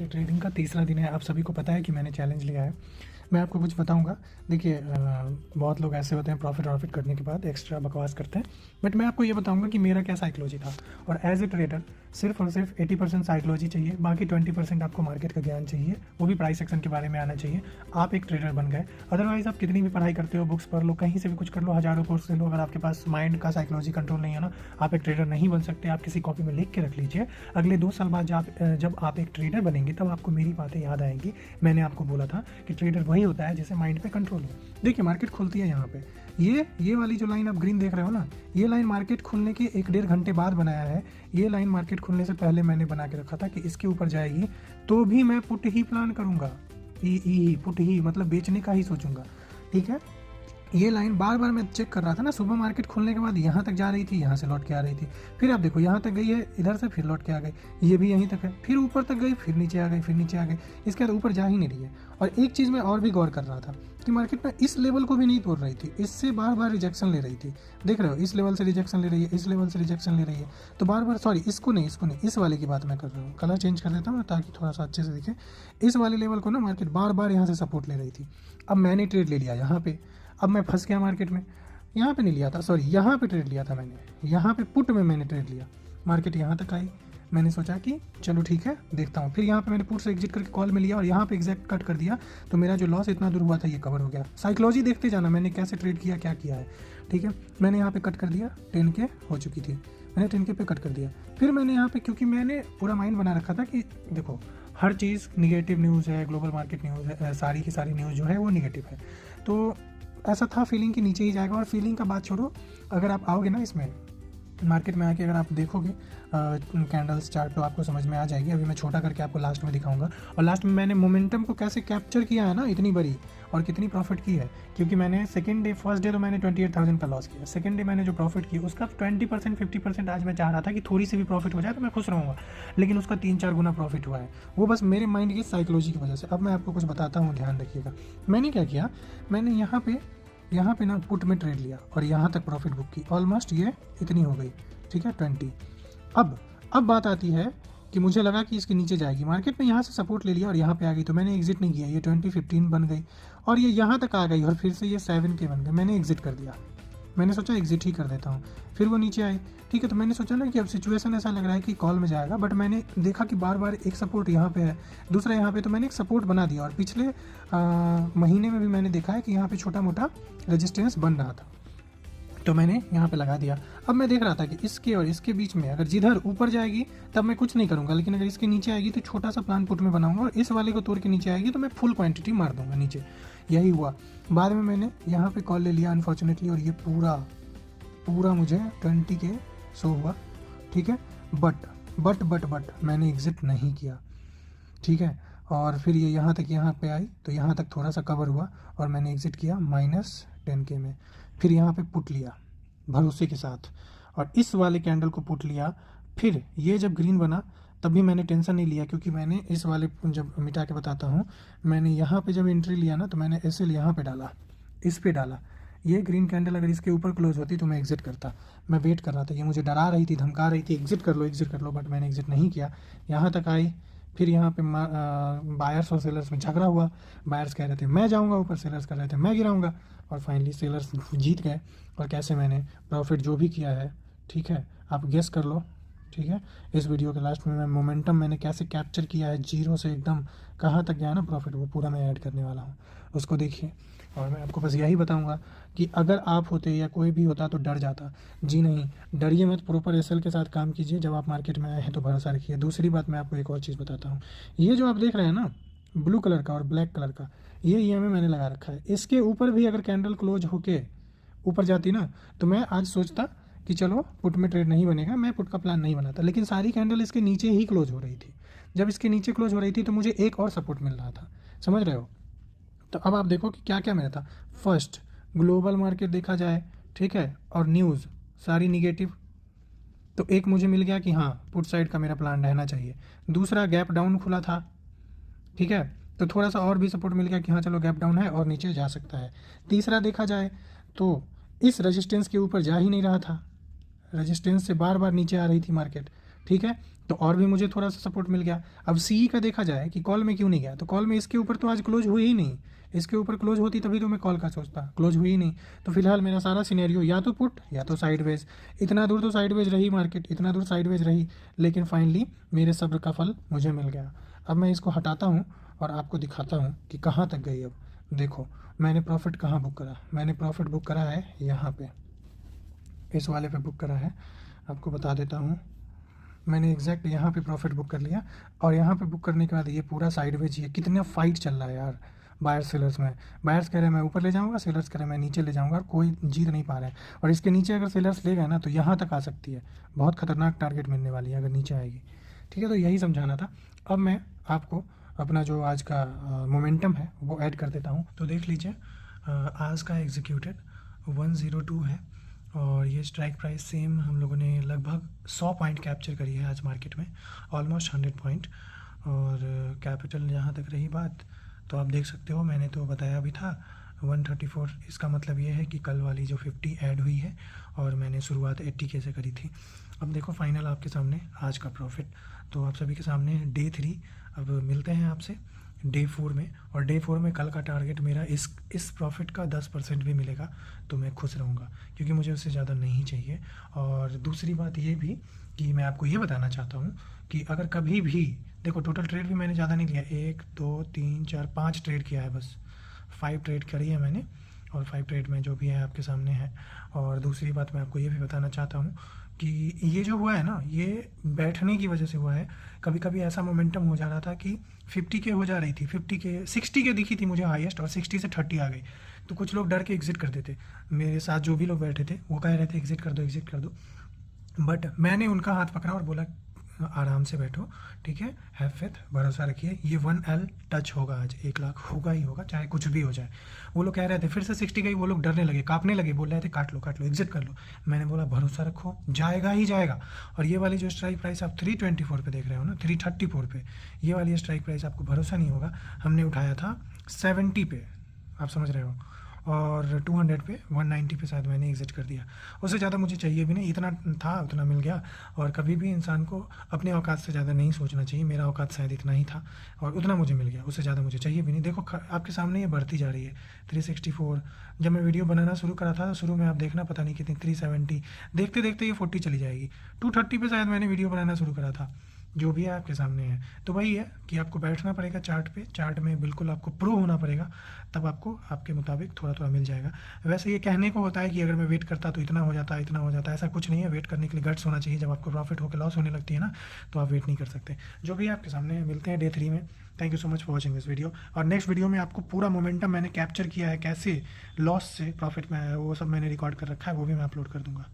मेरे ट्रेडिंग का तीसरा दिन है। आप सभी को पता है कि मैंने चैलेंज लिया है। मैं आपको कुछ बताऊंगा। देखिए, बहुत लोग ऐसे होते हैं प्रॉफिट करने के बाद एक्स्ट्रा बकवास करते हैं, बट मैं आपको ये बताऊंगा कि मेरा क्या साइकोलॉजी था। और एज ए ट्रेडर सिर्फ और सिर्फ 80% साइकोलॉजी चाहिए, बाकी 20% आपको मार्केट का ज्ञान चाहिए, वो भी प्राइस एक्शन के बारे में आना चाहिए। आप एक ट्रेडर बन गए। अदरवाइज आप कितनी भी पढ़ाई करते हो, बुक्स पढ़ लो, कहीं से भी कुछ कर लो, हज़ारों कोर्स ले लो, अगर आपके पास माइंड का साइकोलॉजी कंट्रोल नहीं है ना, आप एक ट्रेडर नहीं बन सकते। आप किसी कॉपी में लिख के रख लीजिए, अगले 2 साल बाद जब आप एक ट्रेडर बनेंगे तब आपको मेरी बातें याद आएंगी। मैंने आपको बोला था कि ट्रेडर वही होता है जिसे माइंड पे कंट्रोल हो। देखिए, मार्केट खुलती है यहाँ पे, ये वाली जो लाइन आप ग्रीन देख रहे हो ना, ये लाइन मार्केट खुलने के 1-1.5 घंटे बाद बनाया है। ये लाइन मार्केट खुलने से पहले मैंने बना के रखा था कि इसके ऊपर जाएगी तो भी मैं पुट ही प्लान करूंगा। पुट ही मतलब बेचने का ही सोचूंगा। ठीक है, ये लाइन बार बार मैं चेक कर रहा था ना। सुबह मार्केट खुलने के बाद यहाँ तक जा रही थी, यहाँ से लौट के आ रही थी, फिर आप देखो यहाँ तक गई है, इधर से फिर लौट के आ गई, ये भी यहीं तक है, फिर ऊपर तक गई, फिर नीचे आ गई, फिर नीचे आ गई, इसके बाद ऊपर जा ही नहीं रही है। और एक चीज़ मैं और भी गौर कर रहा था कि मार्केट में इस लेवल को भी नहीं तोड़ रही थी, इससे बार बार रिजेक्शन ले रही थी। देख रहे हो, इस लेवल से रिजेक्शन ले रही है, इस लेवल से रिजेक्शन ले रही है, तो बार बार सॉरी इसको नहीं, इस वाले की बात मैं कर रहा हूँ। कलर चेंज कर देता हूँ ताकि थोड़ा सा अच्छे से दिखे। इस वाले लेवल को ना मार्केट बार बार यहाँ से सपोर्ट ले रही थी। अब मैंने ट्रेड ले लिया यहाँ पे, अब मैं फंस गया मार्केट में। यहाँ पे नहीं लिया था, सॉरी यहाँ पे ट्रेड लिया था मैंने, यहाँ पे पुट में मैंने ट्रेड लिया। मार्केट यहाँ तक आई, मैंने सोचा कि चलो ठीक है देखता हूँ, फिर यहाँ पे मैंने पुट से एग्जिट करके कॉल में लिया और यहाँ पे एग्जैक्ट कट कर दिया, तो मेरा जो लॉस इतना दूर हुआ था ये कवर हो गया। साइकोलॉजी देखते जाना मैंने कैसे ट्रेड किया, क्या किया है। ठीक है, मैंने यहाँ पे कट कर दिया, 10K हो चुकी थी, मैंने 10K पे कट कर दिया। फिर मैंने यहाँ पे, क्योंकि मैंने पूरा माइंड बना रखा था कि देखो हर चीज़ निगेटिव न्यूज़ है, ग्लोबल मार्केट न्यूज़ है, सारी की सारी न्यूज़ जो है वो निगेटिव है, तो ऐसा था फीलिंग कि नीचे ही जाएगा। और फीलिंग का बात छोड़ो, अगर आप आओगे ना इसमें मार्केट में आके, अगर आप देखोगे कैंडल्स चार्ट तो आपको समझ में आ जाएगी। अभी मैं छोटा करके आपको लास्ट में दिखाऊंगा। और लास्ट में मैंने मोमेंटम को कैसे कैप्चर किया है ना इतनी बड़ी, और कितनी प्रॉफिट की है। क्योंकि मैंने सेकंड डे, फर्स्ट डे तो मैंने 28,000 का लॉस किया, सेकंड डे मैंने जो प्रॉफिट किया उसका 20% 50% आज मैं चाह रहा था कि थोड़ी सी भी प्रॉफिट हो जाए तो मैं खुश रहूँगा, लेकिन उसका 3-4 गुना प्रॉफिट हुआ है। वो बस मेरे माइंड की साइकोलॉजी की वजह से। अब मैं आपको कुछ बताता हूँ, ध्यान रखिएगा। मैंने क्या किया, मैंने यहाँ पे ना पुट में ट्रेड लिया और यहाँ तक प्रॉफिट बुक की, ऑलमोस्ट ये इतनी हो गई। ठीक है, 20। अब बात आती है कि मुझे लगा कि इसके नीचे जाएगी, मार्केट में यहाँ से सपोर्ट ले लिया और यहाँ पे आ गई, तो मैंने एग्जिट नहीं किया। ये 20-15 बन गई और ये यहाँ तक आ गई और फिर से ये 7K बन गए, मैंने एग्जिट कर दिया। मैंने सोचा एग्जिट ही कर देता हूँ, फिर वो नीचे आए। ठीक है, तो मैंने सोचा ना कि अब सिचुएशन ऐसा लग रहा है कि कॉल में जाएगा, बट मैंने देखा कि बार बार एक सपोर्ट यहाँ पे है, दूसरा यहाँ पे, तो मैंने एक सपोर्ट बना दिया। और पिछले महीने में भी मैंने देखा है कि यहाँ पे छोटा मोटा रेजिस्टेंस बन रहा था, तो मैंने यहाँ पे लगा दिया। अब मैं देख रहा था कि इसके और इसके बीच में अगर जिधर ऊपर जाएगी तब मैं कुछ नहीं करूँगा, लेकिन अगर इसके नीचे आएगी तो छोटा सा प्लान पुट में बनाऊंगा, और इस वाले को तोड़ के नीचे आएगी तो मैं फुल क्वांटिटी मार दूंगा नीचे। यही हुआ। बाद में मैंने यहाँ पे कॉल ले लिया अनफॉर्चुनेटली, और ये पूरा मुझे 20K शो हुआ। ठीक है, बट मैंने एग्जिट नहीं किया। ठीक है, और फिर ये यहाँ पे आई तो यहाँ तक थोड़ा सा कवर हुआ और मैंने एग्जिट किया -10K में। फिर यहाँ पे पुट लिया भरोसे के साथ, और इस वाले कैंडल को पुट लिया। फिर ये जब ग्रीन बना तब भी मैंने टेंशन नहीं लिया, क्योंकि मैंने इस वाले, जब मिटा के बताता हूँ, मैंने यहाँ पे जब एंट्री लिया ना तो मैंने एसएल यहाँ पे डाला, इस पे डाला। ये ग्रीन कैंडल अगर इसके ऊपर क्लोज होती तो मैं एग्जिट करता। मैं वेट कर रहा था, ये मुझे डरा रही थी, धमका रही थी, एग्जिट कर लो, बट मैंने एग्जिट नहीं किया। यहाँ तक आई, फिर यहाँ पे बायर्स और सेलर्स में झगड़ा हुआ। बायर्स कह रहे थे मैं जाऊँगा ऊपर, सेलर्स कह रहे थे मैं गिराऊँगा, और फाइनली सेलर्स जीत गए। और कैसे मैंने प्रॉफिट जो भी किया है, ठीक है, आप गेस कर लो। ठीक है, इस वीडियो के लास्ट में मैं मोमेंटम मैंने कैसे कैप्चर किया है, जीरो से एकदम कहाँ तक गया ना प्रॉफिट, वो पूरा मैं ऐड करने वाला हूँ, उसको देखिए। और मैं आपको बस यही बताऊंगा कि अगर आप होते या कोई भी होता तो डर जाता। जी नहीं, डरिए मत, प्रॉपर एसएल के साथ काम कीजिए। जब आप मार्केट में आए हैं तो भरोसा रखिए। दूसरी बात, मैं आपको एक और चीज़ बताता हूँ। ये जो आप देख रहे हैं ना, ब्लू कलर का और ब्लैक कलर का, ये EMA मैंने लगा रखा है। इसके ऊपर भी अगर कैंडल क्लोज होके ऊपर जाती ना तो मैं आज सोचता कि चलो पुट में ट्रेड नहीं बनेगा, मैं पुट का प्लान नहीं बनाता। लेकिन सारी कैंडल इसके नीचे ही क्लोज हो रही थी। जब इसके नीचे क्लोज हो रही थी तो मुझे एक और सपोर्ट मिल रहा था, समझ रहे हो। तो अब आप देखो कि क्या क्या मेरा था। फर्स्ट, ग्लोबल मार्केट देखा जाए, ठीक है, और न्यूज़ सारी निगेटिव, तो एक मुझे मिल गया कि हाँ पुट साइड का मेरा प्लान रहना चाहिए। दूसरा, गैप डाउन खुला था, ठीक है, तो थोड़ा सा और भी सपोर्ट मिल गया कि हाँ चलो गैप डाउन है और नीचे जा सकता है। तीसरा देखा जाए तो इस रेजिस्टेंस के ऊपर जा ही नहीं रहा था, रेजिस्टेंस से बार बार नीचे आ रही थी मार्केट। ठीक है, तो और भी मुझे थोड़ा सा सपोर्ट मिल गया। अब सी का देखा जाए कि कॉल में क्यों नहीं गया, तो कॉल में इसके ऊपर तो आज क्लोज हुई ही नहीं, इसके ऊपर क्लोज होती तभी तो मैं कॉल का सोचता, क्लोज हुई ही नहीं। तो फिलहाल मेरा सारा सिनेरियो या तो पुट या तो साइडवेज। इतना दूर तो साइडवेज रही मार्केट, इतना दूर साइडवेज रही, लेकिन फाइनली मेरे सब्र का फल मुझे मिल गया। अब मैं इसको हटाता हूँ और आपको दिखाता हूँ कि कहाँ तक गई। अब देखो मैंने प्रॉफिट कहाँ बुक करा, मैंने प्रॉफिट बुक करा है यहाँ पे, इस वाले पे बुक करा है। आपको बता देता हूँ, मैंने एग्जैक्ट यहाँ पे प्रॉफिट बुक कर लिया। और यहाँ पे बुक करने के बाद ये पूरा साइडवेज, ये कितना फाइट चल रहा है यार बायर्स सेलर्स में। बायर्स कह रहे हैं मैं ऊपर ले जाऊँगा, सेलर्स कह रहे हैं मैं नीचे ले जाऊँगा, और कोई जीत नहीं पा रहा है। और इसके नीचे अगर सेलर्स ले गए ना तो यहाँ तक आ सकती है, बहुत खतरनाक टारगेट मिलने वाली है अगर नीचे आएगी। ठीक है, तो यही समझाना था। अब मैं आपको अपना जो आज का मोमेंटम है वो ऐड कर देता हूँ। तो देख लीजिए आज का एग्जीक्यूटेड 102 है, और ये स्ट्राइक प्राइस सेम हम लोगों ने लगभग 100 पॉइंट कैप्चर करी है आज मार्केट में, ऑलमोस्ट 100 पॉइंट। और कैपिटल जहाँ तक रही बात, तो आप देख सकते हो मैंने तो बताया भी था 134। इसका मतलब ये है कि कल वाली जो 50 ऐड हुई है और मैंने शुरुआत 80K से करी थी। अब देखो फाइनल आपके सामने आज का प्रॉफिट, तो आप सभी के सामने डे 3। अब मिलते हैं आपसे डे 4 में, और डे 4 में कल का टारगेट मेरा इस प्रॉफिट का 10% भी मिलेगा तो मैं खुश रहूँगा, क्योंकि मुझे उससे ज़्यादा नहीं चाहिए। और दूसरी बात ये भी कि मैं आपको ये बताना चाहता हूँ कि अगर कभी भी देखो, टोटल ट्रेड भी मैंने ज़्यादा नहीं लिया, 1 2 3 4 5 ट्रेड किया है बस, 5 ट्रेड करी है मैंने, और 5 ट्रेड में जो भी है आपके सामने है। और दूसरी बात मैं आपको ये भी बताना चाहता हूँ कि ये जो हुआ है ना, ये बैठने की वजह से हुआ है। कभी कभी ऐसा मोमेंटम हो जा रहा था कि 50K हो जा रही थी, 50K 60K दिखी थी मुझे हाईएस्ट, और 60 से 30 आ गई। तो कुछ लोग डर के एग्जिट कर देते, मेरे साथ जो भी लोग बैठे थे वो कह रहे थे एग्जिट कर दो, एग्जिट कर दो। बट मैंने उनका हाथ पकड़ा और बोला आराम से बैठो, ठीक है, हैव फेथ, भरोसा रखिए, ये 1L टच होगा आज, 1 लाख होगा ही होगा, चाहे कुछ भी हो जाए। वो लोग कह रहे थे फिर से 60 गई, वो लोग डरने लगे, कांपने लगे, बोल रहे थे काट लो एग्जिट कर लो। मैंने बोला भरोसा रखो, जाएगा ही जाएगा। और ये वाली जो स्ट्राइक प्राइस आप 324 पे देख रहे हो ना, 334 पे, ये वाली स्ट्राइक प्राइस आपको भरोसा नहीं होगा, हमने उठाया था 70 पे, आप समझ रहे हो, और 200 पे 190 पे शायद मैंने एग्जिट कर दिया। उससे ज़्यादा मुझे चाहिए भी नहीं, इतना था उतना मिल गया। और कभी भी इंसान को अपने औकात से ज़्यादा नहीं सोचना चाहिए, मेरा औकात शायद इतना ही था और उतना मुझे मिल गया, उससे ज़्यादा मुझे चाहिए भी नहीं। देखो आपके सामने ये बढ़ती जा रही है 364। जब मैं वीडियो बनाना शुरू करा था तो शुरू में आप देखना पता नहीं कितनी 370, देखते देखते ये 40 चली जाएगी। 230 पे शायद मैंने वीडियो बनाना शुरू करा था, जो भी है आपके सामने है। तो वही है कि आपको बैठना पड़ेगा चार्ट पे, चार्ट में बिल्कुल आपको प्रो होना पड़ेगा, तब आपको आपके मुताबिक थोड़ा थोड़ा मिल जाएगा। वैसे ये कहने को होता है कि अगर मैं वेट करता तो इतना हो जाता, इतना हो जाता, ऐसा कुछ नहीं है। वेट करने के लिए गट्स होना चाहिए। जब आपको प्रॉफिट होकर लॉस होने लगती है ना, तो आप वेट नहीं कर सकते। जो भी है आपके सामने है, मिलते हैं डे 3 में। Thank you so much for watching this video. और नेक्स्ट वीडियो में आपको पूरा मोमेंटम मैंने कैप्चर किया है, कैसे लॉस से प्रॉफिट में आया, वो सब मैंने रिकॉर्ड कर रखा है, वो भी मैं अपलोड कर दूँगा।